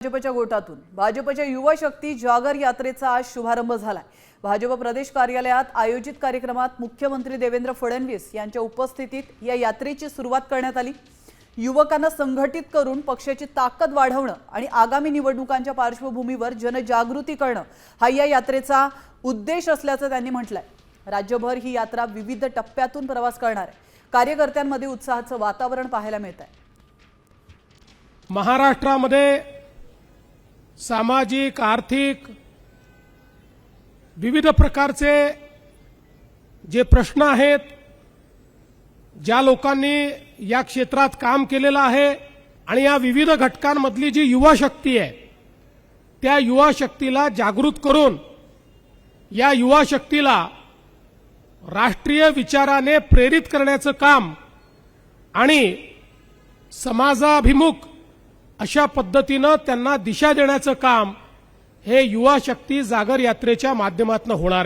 भाजपच्या गोटातून भाजपच्या युवा शक्ती जागर यात्रेचा आज शुभारंभ झालाय। भाजप प्रदेश कार्यालयात आयोजित कार्यक्रमात मुख्यमंत्री देवेंद्र फडणवीस यांच्या उपस्थितीत या यात्रेची सुरुवात करण्यात आली। युवकांना संघटित करून पक्षाची ताकद वाढवणं आणि आगामी निवडणुकांच्या पार्श्वभूमीवर जनजागृती करणं हा या यात्रेचा उद्देश असल्याचं त्यांनी म्हटलंय। राज्यभर ही यात्रा विविध टप्प्यातून प्रवास करणार आहे। कार्यकर्त्यांमध्ये उत्साहाचं वातावरण पाहायला मिळतंय। महाराष्ट्रामध्ये सामाजिक आर्थिक विविध प्रकारचे जे प्रश्न आहेत, ज्या लोकांनी या क्षेत्रात काम केलेलं आहे आणि या विविध घटकांमधली जी युवा शक्ती आहे त्या युवा शक्तीला जागृत करून या युवा शक्तीला राष्ट्रीय विचाराने प्रेरित करण्याचं काम आणि समाजाभिमुख अशा पद्धतीनं त्यांना दिशा देण्याचं काम हे युवा शक्ती जागर यात्रेच्या माध्यमातून होणार आहे।